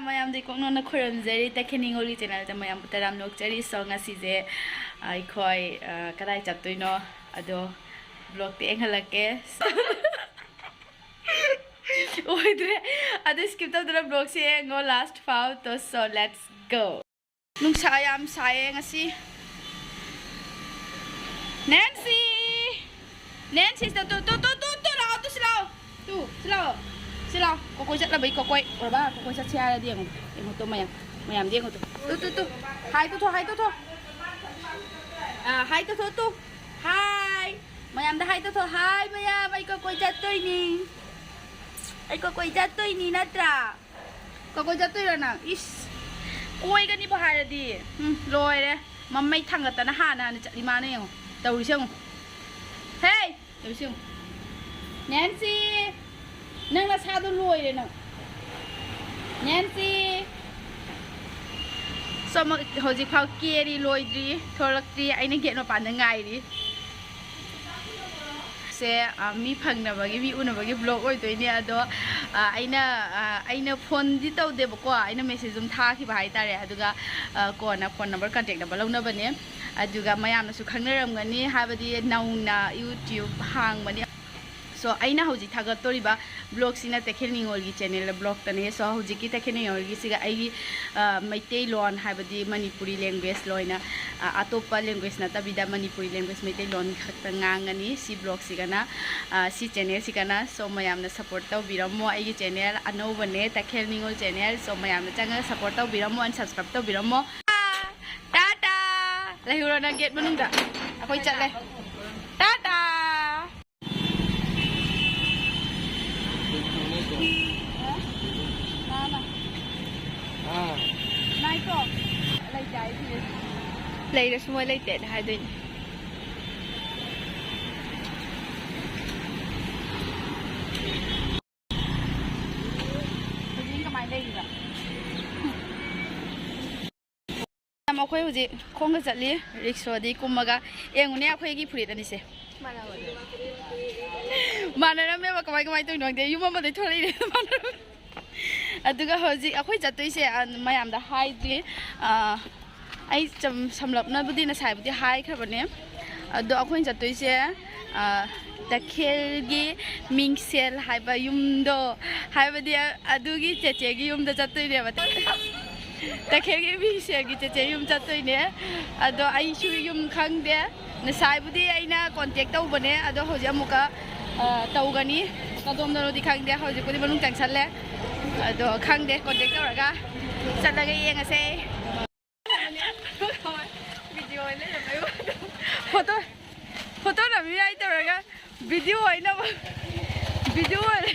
mayam di kong nona khuram jari Takhel oli channel ta mayam taram nok jari so ngasi je ai khoi kadai chatoi no ado vlog te enghalake oidre ado skip ta dra vlog se ngo last fau to so let's go nung sayam saye ngasi Nancy tu lao tu slow Sila, kokoy chat labay kokoy. Or ba, kokoy chat siya dia ngom. Ngom to mayam dia ngom to. Tu. Hai tu. Hai tu. Hai. Mayam dah hai tu. Hai mayam, ai kokoy chat toy ni. Ai kokoy chat toy ni natra. Kokoy chat toy ra na. Is. Koy ka ni ba hai di. Loi re. Mamai thang ta na ha na chat lima na ngom. Tau ri siang. Hey, tau siang. Nancy. Nang na sa do loy re no Nancy so ma hoji phau ke ri loy dri tholak tri aina get no pan ngai ri se mi phang na bagi mi una bagi vlog oi toi ni ado aina phone di tau de bako aina message um tha ki bai tare aduga ko na phone number contact number launa bane aduga mayam na su khangnaram ngani habadi nauna YouTube hang mani so aina hauji thagat toriba blog sina Takhel olgi channel blog tane so hauji ki Takhel olgi siga ai maitei lon habadi manipuri language loina atopa language na tabida manipuri language maitei lon khakta ngangani si blog sigana si channel sigana so mayam na support taw biramo ai channel ano bane Takhel channel so mayam na changa support taw biramo and subscribe taw biramo tata lahiro na gate manungda akoi chat le tata lấy được mua lấy tiền hai đôi mà khơi gì không có giật lý rickshaw đi cùng mà em muốn nè khơi cái phụ anh đi xe mà nó mấy cái máy tôi nói thế, nhưng mà tôi thôi đi aduga hoji akhoi jatoi se mayam da hai di ai cham samlap na budi na sai budi hai khabane ado akhoi jatoi se Takhel gi mingsel haiba yumdo haiba dia adugi cheche gi yumda jatoi ne bata Takhel gi mingsel gi cheche yum jatoi ne ado ai shu yum khang de na sai budi aina contact tau bane ado hoji amuka tau gani kadom na di khang de hoji budi manung tangsan le ado khang de contact tau raga chat laga yeng ase video le photo na mi ai tau raga video aina video le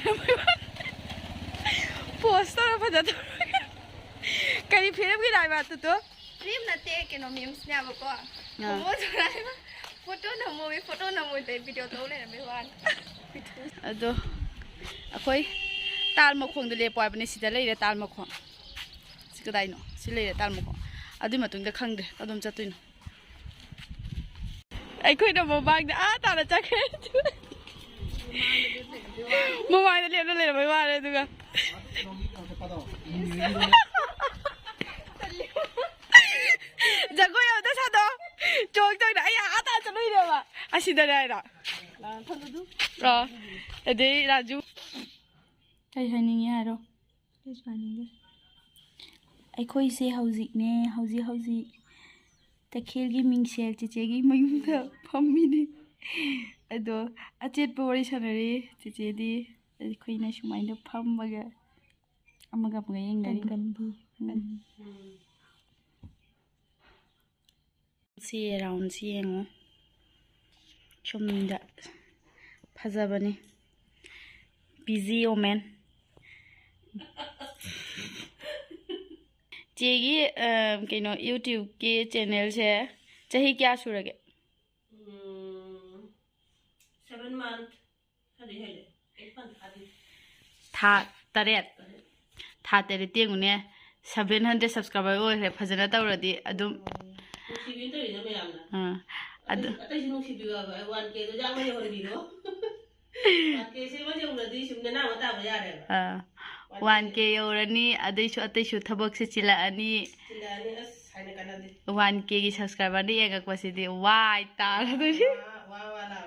post ra phada tau kari film ki dai ba tu to film na te ke no memes nya ba ko mo to rai ba photo na mo te video to le na me wan ado akoi tal makhong de le poi bane sida leire tal makhong sikadai no si leire tal makhong adu matung da khang de adom chatui no ai khoi da mobang da ta la chakhe mobang da le mai wa le du ga jago ya da sa do chok chok da ai ta chalui de ba asida dai da la thang du ra ade raju ai haning ya ro this one ai khoi se hauzik ne hauzi Takhel gi mingsel cheche gi mayum da phammi ni ado achet pori sanare cheche di ai khoi na sumai da phammaga amaga mga yengari gambi si round si yengo chumda phajabani busy woman चेगी केनो YouTube के channel से चाहे क्या सुरगे 7 month था तरेत था तेरे तेंगुने 700 subscriber ओरे फजना तवरदी अदुम सिबिन तो इना मयामना अदु अतै सिनु सिबिवा 1k तो जामने होरबिनो 1k से मजे उलदी सिमना ना मता बया रे 1K yꯧꯔꯅꯤ ꯑꯗꯩꯁꯨ ꯑꯇꯩꯁꯨ ꯊꯕꯛꯁꯦ ꯆꯤꯜꯂꯛꯑꯅꯤ ꯆꯤꯜꯂꯛꯑꯅꯤ ꯑꯁ ꯍꯥꯏꯅ ꯀꯥꯟꯅꯗꯦ 1K ꯒꯤ ꯁꯕꯁꯀ꯭ꯔꯥꯏꯕꯔꯗ ꯌꯦꯡꯉꯛꯄꯁꯤꯗꯤ ꯋꯥꯏ ꯇꯥꯔꯗꯣꯏꯅꯤ ꯋꯥ ꯂꯥꯎꯔꯅ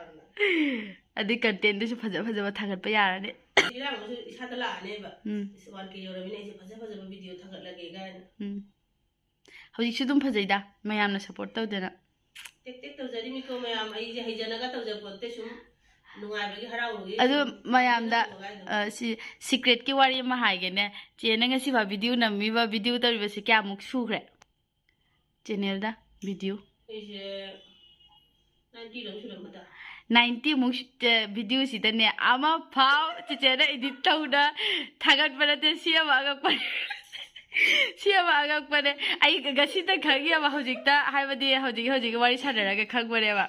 ꯑꯗꯩ ꯀꯟꯇꯦꯟꯗꯨꯁꯨ ꯐꯖ ꯊꯥꯒꯠꯄ ꯌꯥꯔꯅꯤ ꯏꯔꯥꯡꯁꯨ ꯏꯁꯥꯗ ꯂꯥꯛꯑꯅꯦꯕ 1K ꯌꯧꯔꯕꯅꯤꯅ ꯑꯩꯁꯦ ꯐꯖꯕ ꯚꯤꯗꯤꯑꯣ ꯊꯥꯒꯠꯂꯒꯦ ꯀꯥꯏꯅ ꯍꯧꯖꯤꯛꯁꯨ ꯑꯗꯨꯝ ꯐꯖꯩꯗ ꯃꯌꯥꯝꯅ ꯁꯞꯄꯣꯔꯠ ꯇꯧꯗꯅ ꯇꯦꯛ ꯇꯧꯖꯔꯤꯃꯤꯀꯣ ꯃꯌꯥꯝ ꯑꯩꯁꯦ ꯍꯩꯖꯅꯒ ꯇꯧꯖꯄꯣꯠꯇꯦ ꯁꯨꯝ ꯅꯨꯡꯉꯥꯏꯕꯒꯤ ꯍꯔꯥꯎꯕꯒꯤ ꯑꯗꯨ ꯃꯌꯥꯝꯗ ꯁꯤꯀ꯭ꯔꯦꯠꯀꯤ ꯋꯥꯔꯤ ꯑꯃ ꯍꯥꯏꯒꯦꯅꯦ ꯆꯦꯅ ꯉꯁꯤꯐꯥꯎ ꯚꯤꯗꯤꯑꯣ ꯅꯝꯃꯤꯕ ꯚꯤꯗꯤꯑꯣ ꯇꯧꯔꯤꯕꯁꯤ ꯀꯌꯥꯃꯨꯛ ꯁꯨꯈ꯭ꯔꯦ ꯆꯦꯅꯦꯜꯗ ꯚꯤꯗꯤꯑꯣ ꯑꯩꯁꯦ 90 ꯔꯣꯝ ꯁꯨꯔꯝꯃꯗ 90 ꯃꯨꯛ ꯚꯤꯗꯤꯑꯣꯁꯤꯗꯅꯦ ꯑꯃ ꯐꯥꯎ ꯆꯤꯆꯦꯅ ꯏꯗꯤꯠ ꯇꯧꯅ ꯊꯥꯒꯠꯄ ꯅꯠꯇꯦ ꯁꯤ ꯑꯃ ꯑꯉꯛꯄꯅꯦ ꯁꯤ ꯑꯃ ꯑꯉꯛꯄꯅꯦ ꯑꯩ ꯉꯁꯤꯗ ꯈꯪꯉꯦꯕ ꯍꯧꯖꯤꯛꯇ ꯍꯥꯏꯕꯗꯤ ꯍꯧꯖꯤꯛ ꯋꯥꯔꯤ ꯁꯥꯟꯅꯔꯒ ꯈꯪꯕꯅꯦꯕ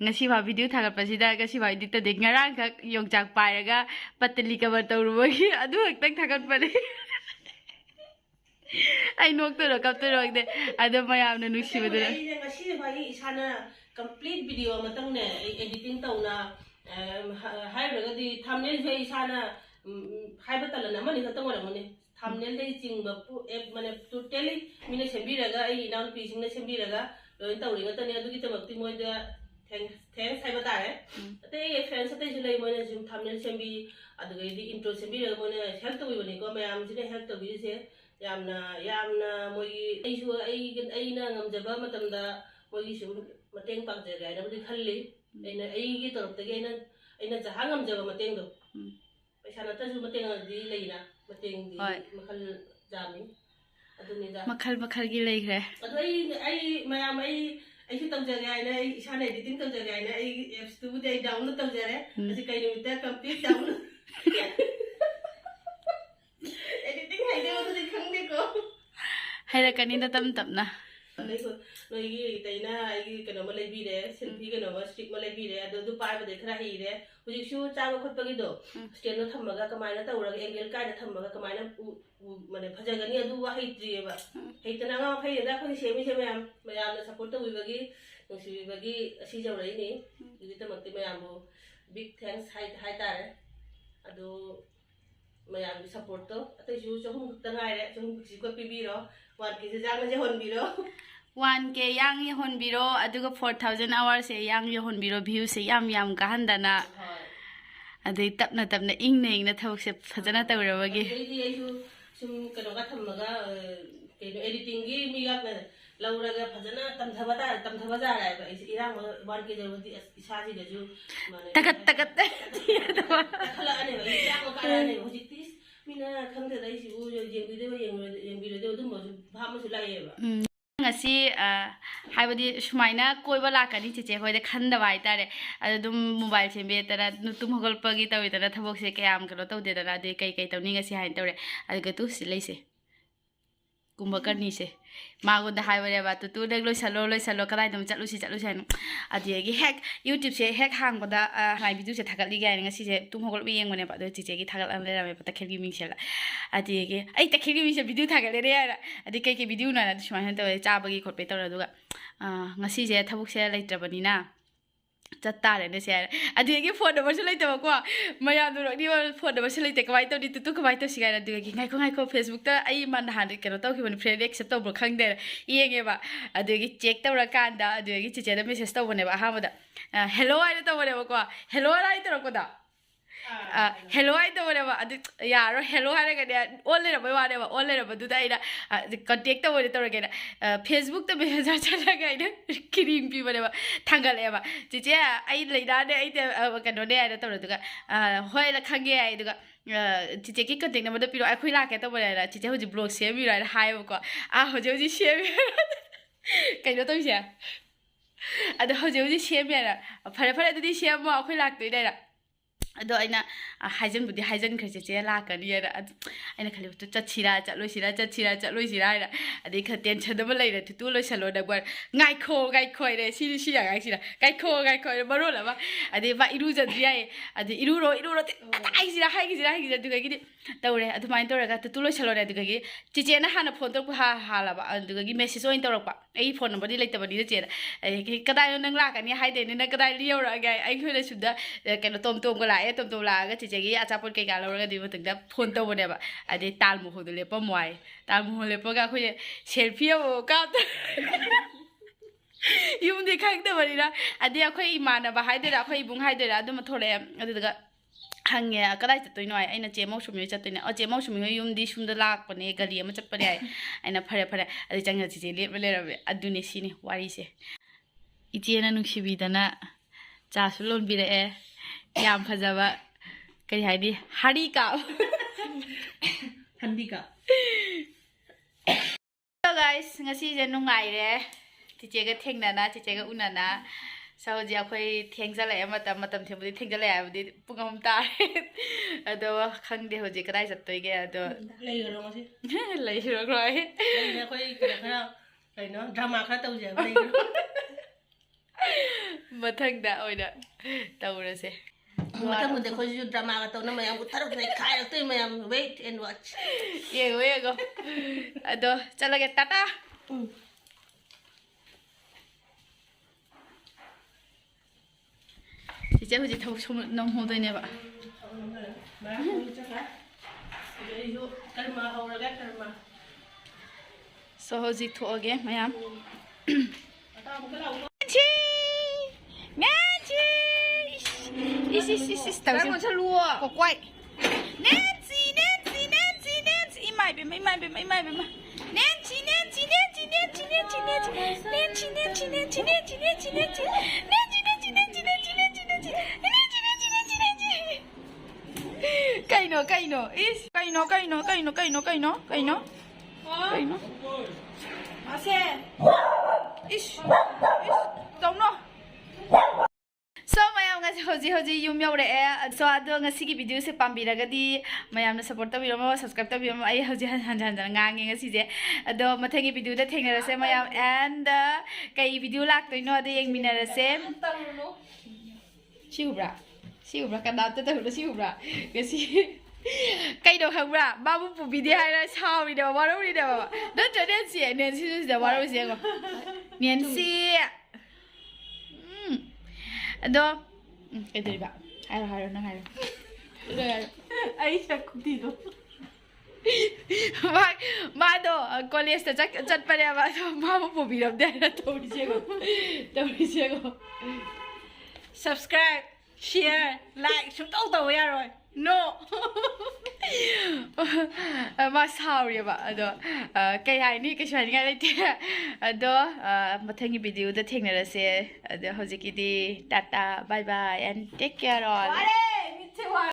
ꯉꯁꯤꯐꯥꯎ ꯚꯤꯗꯤꯑꯣ ꯊꯥꯒꯠꯄꯁꯤꯗ ꯉꯁꯤꯐꯥꯎ ꯏꯗꯤꯠ ꯇꯧꯗꯦ ꯉꯔꯥꯡꯈꯛ ꯌꯣꯡꯆꯥꯛ ꯄꯥꯏꯔꯒ ꯄꯠꯇꯂꯤ ꯀꯕꯔ ꯇꯧꯔꯨꯕꯒꯤ ꯑꯗꯨ ꯈꯛꯇꯪ ꯊꯥꯒꯠꯄꯅꯦ ꯑꯩ ꯅꯣꯛꯇꯣꯏꯔꯣ ꯀꯞꯇꯣꯏꯔꯣ ꯈꯪꯗꯦ ꯑꯗꯣ ꯃꯌꯥꯝꯅ ꯅꯨꯡꯁꯤꯕꯗꯨꯅ ꯑꯩꯅ ꯉꯁꯤꯐꯥꯎ ꯏꯁꯥꯅ ꯀꯝꯄ꯭ꯂꯤꯠ ꯚꯤꯗꯤꯑꯣ ꯑꯃꯇꯪꯅꯦ ꯑꯦꯗꯤꯇꯤꯡ ꯇꯧꯅ ꯍꯥꯏꯔꯨꯔꯒꯗꯤ ꯊꯝꯅꯦꯜꯁꯨ ꯑꯩ ꯏꯁꯥꯅ ꯍꯥꯏꯕ ꯇꯜꯂꯅ ꯑꯃꯅꯤ ꯈꯛꯇꯪ ꯑꯣꯏꯔꯝꯒꯅꯤ ꯊꯝꯅꯦꯜꯗꯒꯤ ꯆꯤꯡꯕ ꯃꯥꯅꯦ ꯇꯣꯇꯦꯜꯂꯤ ꯃꯤꯅ ꯁꯦꯝꯕꯤꯔꯒ ꯑꯩ ꯏꯅꯥꯎꯅꯨꯄꯤꯁꯤꯡꯅ ꯁꯦꯝꯕꯤꯔꯒ ꯂꯣꯏꯅ ꯇꯧꯔꯤ ꯉꯥꯛꯇꯅꯤ ꯑꯗꯨꯒꯤꯗꯃꯛꯇꯤ ꯃꯣꯏꯗ ꯊꯦꯡꯛꯁ ꯍꯥꯏꯕ ꯇꯥꯔꯦ ꯑꯇꯩ ꯐ꯭ꯔꯦꯟꯁ ꯑꯇꯩꯁꯨ ꯂꯩ ꯃꯣꯏꯅ ꯁꯨꯝ ꯊꯝꯅꯦꯜ ꯁꯦꯝꯕꯤ ꯑꯗꯨꯗꯒꯤꯗꯤ ꯏꯟꯇ꯭ꯔꯣ ꯁꯦꯝꯕꯤꯔꯒ ꯃꯣꯏꯅ ꯍꯦꯜꯞ ꯇꯧꯕꯤꯕꯅꯤꯀꯣ ꯃꯌꯥꯝꯁꯤꯅ ꯍꯦꯜꯞ ꯇꯧꯕꯤꯔꯤꯁꯦ ꯌꯥꯝꯅ ꯃꯣꯏꯒꯤ ꯑꯩꯅ ꯉꯝꯖꯕ ꯃꯇꯝꯗ ꯃꯣꯏꯒꯤꯁꯨ ꯃꯇꯦꯡ ꯄꯥꯡꯖꯒꯦ ꯍꯥꯏꯅꯕꯨꯗꯤ ꯈꯜꯂꯤ ꯑꯩꯒꯤ ꯇꯔꯐꯇꯒꯤ ꯑꯩꯅ ꯖꯍꯥ ꯉꯝꯖꯕ ꯃꯇꯦꯡꯗꯣ ꯄꯩꯁꯥ ꯅꯠꯇ꯭ꯔꯁꯨ ꯃꯇꯦꯡꯗꯤ ꯂꯩꯅ ꯃꯇꯦꯡꯗꯤ ꯃꯈꯜ ꯌꯥꯝꯃꯤ ꯑꯗꯨꯅꯤꯗ ꯃꯈꯜꯒꯤ ꯂꯩꯈ꯭ꯔꯦ ꯑꯗꯣ ꯃꯌꯥꯝ ꯑꯩꯁꯨ ꯇꯧꯖꯒꯦ ꯍꯥꯏꯅ ꯑꯩ ꯏꯁꯥꯅ ꯑꯦꯗꯤꯇꯤꯡ ꯇꯧꯖꯒꯦ ꯍꯥꯏꯅ ꯑꯩ ꯑꯦꯞꯁꯇꯨꯕꯨꯗꯤ ꯑꯩ ꯗꯥꯎꯟꯂꯣꯗ ꯇꯧꯖꯔꯦ ꯑꯁꯤ ꯀꯩ ꯅꯨꯃꯤꯠꯇ ꯀꯝꯄ꯭ꯂꯤꯠ ꯗꯥꯎꯟꯂꯣꯗ ꯑꯦꯗꯤꯇꯤꯡ ꯍꯩꯖꯕꯗꯨꯗꯤ ꯈꯪꯗꯦꯀꯣ ꯍꯩꯔꯛꯀꯅꯤꯗ ꯇꯞꯅ ꯅꯣꯏꯒꯤ ꯏꯇꯩꯅ ꯑꯩꯒꯤ ꯀꯩꯅꯣꯃ ꯂꯩꯕꯤꯔꯦ ꯁꯦꯜꯐꯤ ꯀꯩꯅꯣꯃ ꯁ꯭ꯇꯤꯛ ꯑꯃ ꯂꯩꯕꯤꯔꯦ ꯑꯗꯨ ꯄꯥꯏꯕꯗꯩ ꯈꯔ ꯍꯩꯔꯦ ꯍꯧꯖꯤꯛꯁꯨ ꯆꯥꯕ ꯈꯣꯠꯄꯒꯤꯗꯣ ꯁ꯭ꯇꯦꯟꯗꯣ ꯊꯝꯃꯒ ꯀꯃꯥꯏꯅ ꯇꯧꯔꯒ ꯑꯦꯡꯒꯦꯜ ꯀꯥꯏꯅ ꯊꯝꯃꯒ ꯀꯃꯥꯏꯅ ꯃꯥꯅꯦ ꯐꯖꯒꯅꯤ ꯑꯗꯨ ꯍꯩꯇ꯭ꯔꯤꯑꯕ ꯍꯩꯇꯅ ꯑꯉꯥꯡ ꯐꯩꯌꯦꯗ ꯑꯩꯈꯣꯏꯅ ꯁꯦꯝꯃꯤꯁꯦ ꯃꯌꯥꯝꯅ ꯁꯞꯄꯣꯔꯠ ꯇꯧꯕꯤꯕꯒꯤ ꯅꯨꯡꯁꯤꯕꯤꯕꯒꯤ ꯑꯁꯤ ꯌꯧꯔꯛꯏꯅꯤ ꯑꯗꯨꯒꯤꯗꯃꯛꯇꯤ ꯃꯌꯥꯝꯕꯨ ꯕꯤꯛ ꯊꯦꯡꯛꯁ ꯍꯥꯏꯇꯥꯔꯦ ꯑꯗꯨ ꯃꯌꯥꯝꯒꯤ ꯁꯞꯄꯣꯔꯠꯇꯣ ꯑꯇꯩꯁꯨ 300 ꯈꯛꯇ ꯉꯥꯏꯔꯦ 300 ꯈꯛꯁꯤꯀꯣ ꯄꯤꯕꯤꯔꯣ 1Kꯁꯦ ꯌꯥꯡꯅ ꯌꯧꯍꯟꯕꯤꯔꯣ 1K ꯌꯥꯡ ꯌꯧꯍꯟꯕꯤꯔꯣ ꯑꯗꯨꯒ 4000 ꯑꯋꯥꯔꯁꯦ ꯌꯥꯡ ꯌꯧꯍꯟꯕꯤꯔꯣ ꯚ꯭ꯌꯨꯁꯦ ꯌꯥꯝ ꯀꯥꯍꯟꯗꯅ ꯑꯗꯩ ꯇꯞꯅ ꯏꯪꯅ ꯊꯕꯛꯁꯦ ꯐꯖꯅ ꯇꯧꯔꯕꯒꯤ ꯑꯗꯩꯗꯤ ꯑꯩꯁꯨ ꯁꯨꯝ ꯀꯩꯅꯣꯒ ꯊꯝꯃꯒ ꯀꯩꯅꯣ ꯑꯦꯗꯤꯇꯤꯡꯒꯤ ꯃꯤꯒꯥꯛꯅ ꯂꯧꯔꯒ ꯐꯖꯅ ꯇꯝꯊꯕ ꯇꯥꯔꯦ ꯍꯥꯏꯕ ꯑꯩꯁꯦ ꯏꯔꯥꯡ 1K ꯌꯧꯔꯗꯤ ꯏꯁꯥꯁꯤꯗꯁꯨ ꯇꯛꯈꯠꯂꯛꯑꯅꯦꯕ ꯏꯔꯥꯡ ꯀꯥꯔꯛꯑꯅꯦꯕ ꯍꯧꯖꯤꯛꯇꯤ ꯃꯤꯅ ꯈꯪꯗꯦꯗ ꯑꯩꯁꯤꯕꯨ ꯌꯦꯡꯕꯤꯔꯣꯏꯗꯕ ꯑꯗꯨꯝꯕꯁꯨ ꯚꯥꯕ ꯑꯃꯁꯨ ꯂꯥꯛꯑꯦꯕ ꯉꯁꯤ ꯍꯥꯏꯕꯗꯤ ꯁꯨꯃꯥꯏꯅ ꯀꯣꯏꯕ ꯂꯥꯛꯀꯅꯤ ꯆꯦꯆꯦ ꯍꯣꯏꯗ ꯈꯟꯗꯕ ꯍꯥꯏꯇꯥꯔꯦ ꯑꯗꯨꯝ ꯃꯣꯕꯥꯏꯜ ꯁꯦꯝꯕꯤꯗꯅ ꯇꯨꯝ ꯍꯧꯒꯠꯄꯒꯤ ꯇꯧꯋꯤꯗꯅ ꯊꯕꯛꯁꯦ ꯀꯌꯥꯝ ꯀꯩꯅꯣ ꯇꯧꯗꯦꯗꯅ ꯑꯗꯩ ꯀꯩ ꯇꯧꯅꯤ ꯉꯁꯤ ꯍꯥꯏꯅ ꯇꯧꯔꯦ ꯑꯗꯨꯒ ꯇꯨꯁꯤ ꯂꯩꯁꯦ ꯀꯨꯝꯚꯀꯔꯅꯤꯁꯦ ꯃꯥꯉꯣꯟꯗ ꯍꯥꯏꯕꯅꯦꯕ ꯇꯨꯇꯨ ꯅꯪ ꯂꯣꯏꯁꯜꯂꯣ ꯀꯗꯥꯏꯗꯅꯣ ꯆꯠꯂꯨꯁꯤ ꯍꯥꯏꯅ ꯑꯗꯨꯗꯒꯤ ꯍꯦꯛ ꯌꯨꯇ꯭ꯌꯨꯕꯁꯦ ꯍꯦꯛ ꯍꯥꯡꯕꯗ ꯚꯤꯗꯤꯑꯣꯁꯦ ꯊꯥꯒꯠꯂꯤꯒꯦ ꯍꯥꯏꯅ ꯉꯁꯤꯁꯦ ꯇꯨꯝ ꯍꯧꯒꯠꯂꯛꯄ ꯌꯦꯡꯕꯅꯦꯕ ꯑꯗꯣ ꯆꯤꯆꯦꯒꯤ ꯊꯥꯒꯠꯂꯒ ꯂꯩꯔꯝꯃꯦꯕ ꯇꯈꯦꯜꯒꯤ ꯃꯤꯡꯁꯦꯜꯗ ꯑꯗꯨꯗꯒꯤ ꯑꯩ ꯇꯈꯦꯜꯒꯤ ꯃꯤꯡꯁꯦꯜ ꯚꯤꯗꯤꯑꯣ ꯊꯥꯒꯠꯂꯦꯅꯦ ꯍꯥꯏꯅ ꯑꯗꯩ ꯀꯩ ꯚꯤꯗꯤꯑꯣꯅꯣ ꯍꯥꯏꯅ ꯁꯨꯃꯥꯏꯅ ꯇꯧꯋꯦ ꯆꯥꯕꯒꯤ ꯈꯣꯠꯄꯒꯤ ꯇꯧꯔꯦ ꯑꯗꯨꯒ ꯉꯁꯤꯁꯦ ꯊꯕꯛꯁꯦ ꯂꯩꯇ꯭ꯔꯕꯅꯤꯅ ꯆꯠꯇꯥꯔꯦꯅꯦ ꯁꯦ ꯍꯥꯏꯔꯦ ꯑꯗꯨꯗꯒꯤ ꯐꯣꯟ ꯅꯝꯕꯔꯁꯨ ꯂꯩꯇꯕꯀꯣ ꯃꯌꯥꯝꯗꯨ ꯅꯣꯛꯅꯤꯡꯕ ꯐꯣꯟ ꯅꯝꯕꯔꯁꯨ ꯂꯩꯇꯦ ꯀꯃꯥꯏꯅ ꯇꯧꯅꯤ ꯇꯨꯇꯨ ꯀꯃꯥꯏꯅ ꯇꯧꯁꯤ ꯀꯥꯏꯅ ꯑꯗꯨꯗꯒꯤ ꯉꯥꯏꯈꯣ ꯐꯦꯁꯕꯨꯛꯇ ꯑꯩ ꯅꯍꯥꯟ ꯀꯩꯅꯣ ꯇꯧꯈꯤꯕꯅꯤ ꯐ꯭ꯔꯦꯟ ꯑꯦꯛꯁꯦꯞ ꯇꯧꯕ꯭ꯔꯥ ꯈꯪꯗꯦ ꯌꯦꯡꯉꯦꯕ ꯑꯗꯨꯗꯒꯤ ꯆꯦꯛ ꯇꯧꯔꯀꯥꯟꯗ ꯑꯗꯨꯗꯒꯤ ꯆꯤꯆꯦꯗ ꯃꯦꯁꯦꯖ ꯇꯧꯕꯅꯦꯕ ꯑꯍꯥꯟꯕꯗ ꯍꯦꯜꯂꯣ ꯍꯥꯏꯅ ꯇꯧꯕꯅꯦꯕꯀꯣ ꯍꯦꯜꯂꯣ ꯍꯥꯏꯅ ꯇꯧꯔꯛꯄꯗ ꯍꯦꯜꯂꯣ ꯍꯥꯏꯅ ꯇꯧꯕꯅꯦꯕ ꯑꯗꯨ ꯌꯥꯔꯣꯏ ꯍꯦꯜꯂꯣ ꯍꯥꯏꯔꯒꯅꯦ ꯑꯣꯟ ꯂꯩꯔꯝꯕꯩ ꯋꯥꯅꯦꯕ ꯑꯣꯟ ꯂꯩꯔꯝꯕꯗꯨꯗ ꯑꯩꯅ ꯀꯟꯇꯦꯛ ꯇꯧꯕꯅꯦ ꯇꯧꯔꯒꯦꯅ ꯐꯦꯁꯕꯨꯛꯇ ꯃꯦꯁꯦꯟꯖꯔ ꯆꯠꯂꯒ ꯑꯩꯅ ꯀꯤꯔꯤꯡ ꯄꯤꯕꯅꯦꯕ ꯊꯥꯡꯒꯠꯂꯛꯑꯦꯕ ꯆꯤꯆꯦ ꯑꯩ ꯂꯩꯅꯥꯅꯦ ꯑꯩ ꯀꯩꯅꯣꯅꯦ ꯍꯥꯏꯅ ꯇꯧꯔꯦ ꯑꯗꯨꯒ ꯍꯣꯏ ꯈꯪꯒꯦ ꯍꯥꯏ ꯑꯗꯨꯒ ꯆꯤꯆꯦꯒꯤ ꯀꯟꯇꯦꯛ ꯅꯝꯕꯔꯗꯣ ꯄꯤꯔꯛꯑꯣ ꯑꯩꯈꯣꯏ ꯂꯥꯛꯀꯦ ꯇꯧꯕꯅꯦ ꯍꯥꯏꯅ ꯆꯤꯆꯦ ꯍꯧꯖꯤꯛ ꯕ꯭ꯂꯣꯛ ꯁꯦꯝꯕꯤꯔꯣ ꯍꯥꯏꯅ ꯍꯥꯏꯌꯦꯕꯀꯣ ꯍꯧꯖꯤꯛ ꯁꯦꯝꯃꯤ ꯀꯩꯅꯣ ꯇꯧꯔꯤꯁꯦ ꯑꯗꯣ ꯍꯧꯖꯤꯛ ꯁꯦꯝꯃꯤ ꯍꯥꯏꯅ ꯐꯔꯦ ꯑꯗꯨꯗꯤ ꯁꯦꯝꯃꯣ ꯑꯩꯈꯣꯏ ꯂꯥꯛꯇꯣꯏꯅꯦ ꯍꯥꯏꯅ ꯑꯗꯣ ꯑꯩꯅ ꯍꯥꯏꯖꯟꯈ꯭ꯔꯦ ꯆꯦꯆꯦ ꯂꯥꯛꯀꯅꯤ ꯍꯥꯏꯅ ꯑꯩꯅ ꯈꯜꯂꯤꯕ ꯆꯠꯁꯤꯔꯥ ꯆꯠꯂꯣꯏꯁꯤꯔꯥ ꯍꯥꯏꯅ ꯑꯗꯩ ꯈꯔ ꯇꯦꯟꯁꯟ ꯑꯃ ꯂꯩꯔꯦ ꯇꯨꯇꯨ ꯂꯣꯏꯁꯜꯂꯣ ꯅꯪ ꯉꯥꯏꯈꯣ ꯍꯥꯏꯔꯦ ꯁꯤ ꯑꯉꯥꯡꯁꯤꯅ ꯉꯥꯏꯈꯣ ꯃꯔꯣꯜ ꯑꯃ ꯑꯗꯩ ꯃꯥ ꯏꯔꯨꯖꯗ꯭ꯔꯤ ꯌꯥꯏꯌꯦ ꯑꯗꯩ ꯏꯔꯨꯔꯣ ꯍꯥꯏꯈꯤꯁꯤꯔꯥ ꯑꯗꯨꯗꯒꯤꯗꯤ ꯇꯧꯔꯦ ꯑꯗꯨꯃꯥꯏꯅ ꯇꯧꯔꯒ ꯇꯨꯇꯨ ꯂꯣꯏꯁꯜꯂꯣꯔꯦ ꯑꯗꯨꯒꯤ ꯆꯤꯆꯦꯅ ꯍꯥꯟꯅ ꯐꯣꯟ ꯇꯧꯔꯛꯄ ꯍꯥꯜꯂꯕ ꯑꯗꯨꯒꯤ ꯃꯦꯁꯦꯖ ꯑꯣꯏꯅ ꯇꯧꯔꯛꯄ ꯑꯩ ꯐꯣꯟ ꯅꯝꯕꯔꯗꯤ ꯂꯩꯇꯕꯅꯤꯅ ꯆꯦꯗ ꯀꯗꯥꯏꯅꯣ ꯅꯪ ꯂꯥꯛꯀꯅꯤ ꯍꯥꯏꯗꯣꯏꯅꯤ ꯅꯪ ꯀꯗꯥꯏꯗ ꯌꯧꯔꯛꯑꯒꯦ ꯑꯩꯈꯣꯏꯅ ꯁꯨꯝꯗ ꯀꯩꯅꯣ ꯇꯣꯝꯒ ꯂꯥꯛꯑꯦ ꯇꯣꯝ ꯂꯥꯛꯑꯒ ꯆꯤꯆꯦꯒꯤ ꯑꯆꯥꯄꯣꯠ ꯀꯩꯀꯥ ꯂꯧꯔꯒ ꯑꯗꯨꯒꯤ ꯃꯇꯨꯡꯗ ꯐꯣꯟ ꯇꯧꯕꯅꯦꯕ ꯑꯗꯩ ꯇꯥꯜ ꯃꯈꯣꯡꯗꯣ ꯂꯦꯞꯄꯝꯃꯣ ꯍꯥꯏ ꯇꯥꯜ ꯃꯈꯣꯡ ꯂꯦꯞꯄꯒ ꯑꯩꯈꯣꯏꯁꯦ ꯁꯦꯜꯐꯤ ꯑꯃ ꯀꯥꯞꯇ ꯌꯨꯝꯗꯤ ꯈꯪꯗꯕꯅꯤꯅ ꯑꯗꯩ ꯑꯩꯈꯣꯏ ꯏꯃꯥꯟꯅꯕ ꯍꯥꯏꯗꯣꯏꯔꯥ ꯑꯩꯈꯣꯏ ꯏꯕꯨꯡ ꯍꯥꯏꯗꯣꯏꯔꯥ ꯑꯗꯨꯝ ꯊꯣꯛꯂꯛꯑꯦ ꯑꯗꯨꯗꯨꯒ ꯍꯪꯉꯦ ꯀꯗꯥꯏ ꯆꯠꯇꯣꯏꯅꯣ ꯍꯥꯏ ꯑꯩꯅ ꯆꯦ ꯃꯧꯁꯨꯃꯤ ꯍꯣꯏ ꯆꯠꯇꯣꯏꯅꯦ ꯆꯦ ꯃꯧꯁꯨꯃꯤ ꯍꯣꯏ ꯌꯨꯝꯗꯤ ꯁꯣꯝꯗ ꯂꯥꯛꯄꯅꯦ ꯒꯥꯔꯤ ꯑꯃ ꯆꯠꯄꯅꯦ ꯍꯥꯏ ꯑꯩꯅ ꯐꯔꯦ ꯑꯗꯨ ꯆꯪꯉ ꯆꯤꯆꯦ ꯂꯦꯞꯄ ꯂꯩꯔꯝꯃꯦ ꯑꯗꯨꯅꯦ ꯁꯤꯅꯤ ꯋꯥꯔꯤꯁꯦ ꯏꯆꯦꯅ ꯅꯨꯡꯁꯤꯕꯤꯗꯅ ꯆꯥꯁꯨ ꯂꯣꯟꯕꯤꯔꯛꯑꯦ ꯌꯥꯝ ꯐꯖꯕ ꯀꯔꯤ ꯍꯥꯏꯗꯤ ꯍꯥꯔꯤꯀꯥ guys ngasi nungaire ꯆꯤꯆꯦꯒ ꯊꯦꯡꯅꯅ ꯆꯤꯆꯦꯒ ꯎꯅꯅ ꯍꯧꯖꯤꯛ ꯑꯩꯈꯣꯏ ꯊꯦꯡꯖꯜꯂꯛꯑꯦ ꯃꯇꯝ ꯊꯦꯡꯕꯨꯗꯤ ꯊꯦꯡꯖꯜꯂꯛꯑꯦ ꯍꯥꯏꯕꯗꯤ ꯄꯨꯡ 3 ꯇꯥꯔꯦ ꯑꯗꯣ ꯈꯪꯗꯦ ꯍꯧꯖꯤꯛ ꯀꯗꯥꯏ ꯆꯠꯇꯣꯏꯒꯦ ꯑꯗꯣ ꯂꯩꯔꯣ ꯉꯁꯤ ꯂꯩꯔꯣ ꯑꯩꯈꯣꯏ ꯈꯔ ꯀꯩꯅꯣ ꯗ꯭ꯔꯃꯥ ꯈꯔ ꯇꯧꯖꯦꯕ ꯂꯩꯔꯣ ꯃꯊꯪꯗ ꯑꯣꯏꯅ ꯇꯧꯔꯁꯦ ꯃꯊꯪꯗ ꯑꯩꯈꯣꯏꯁꯨ ꯗ꯭ꯔꯃꯥꯒ ꯇꯧꯅ ꯃꯌꯥꯝ ꯎꯠꯊꯔꯛꯇꯣꯏ ꯈꯥꯏꯔꯛꯇꯣꯏ ꯃꯌꯥꯝ ꯋꯦꯠ ꯑꯦꯟ ꯋꯥꯠꯆ ꯌꯦꯡꯉꯣ ꯑꯗꯣ ꯆꯠꯂꯒꯦ ꯇꯥꯇꯥ ꯆꯤꯆꯦ ꯍꯧꯖꯤꯛ ꯊꯕꯛ ꯁꯨꯝ ꯅꯪꯍꯧꯗꯣꯏꯅꯦꯕ ꯁꯣ ꯍꯧꯖꯤꯛ ꯊꯣꯛꯑꯒꯦ ꯃꯌꯥꯝ 이씨 당신 살루어 꼬꼬이 낸시 이마이베마 까이노 이씨 까이노 아세 이씨 don't So mayam ngasi hoji yum yauree so ado ngasi ki video se pambiragadi mayamna support tabiramo subscribe tabiramo ai hoji han ngange ngasi je ado mathangi video da thengnarase mayam and kai video laktoino ado yengminarase siubra kada ta hulo siubra ngasi kai do khabra babu pu video haira sawi da warori da baba don't nancy da warori se go nancy ꯑꯗꯣ ꯀꯩꯗꯧꯔꯤꯕ ꯍꯥꯏꯔꯣ ꯅꯪ ꯍꯥꯏꯔꯣ ꯑꯩ ꯁꯛꯀꯨꯇꯤꯗꯣ ꯃꯥꯗꯣ ꯀꯣꯂꯦꯖꯇ ꯆꯠꯄꯅꯦꯕ ꯑꯗꯣ ꯃꯥꯕꯨ ꯄꯨꯕꯤꯔꯝꯗꯦ ꯍꯥꯏꯅ ꯇꯧꯔꯤꯁꯦꯀꯣ ꯁꯕꯁꯀ꯭ꯔꯥꯏꯕ ꯁꯤꯌꯔ ꯂꯥꯏꯛ ꯁꯨꯡꯇꯧ ꯇꯧꯕ ꯌꯥꯔꯣꯏ ꯅꯣ ꯃꯥ ꯁꯥꯎꯔꯦꯕ ꯑꯗꯣ ꯀꯩ ꯍꯥꯏꯅꯤ ꯀꯩꯁꯨ ꯍꯥꯏꯅꯤꯡꯉꯥꯏ ꯂꯩꯇꯦ ꯑꯗꯣ ꯃꯊꯪꯒꯤ ꯚꯤꯗꯤꯑꯣꯗ ꯊꯦꯡꯅꯔꯁꯦ ꯑꯗꯣ ꯍꯧꯖꯤꯛꯀꯤꯗꯤ ꯇꯥꯇꯥ ꯕꯥꯏ ꯕꯥꯏ ꯑꯦꯟ ꯇꯦꯛ ꯀꯦꯌꯔ ꯑꯣꯜ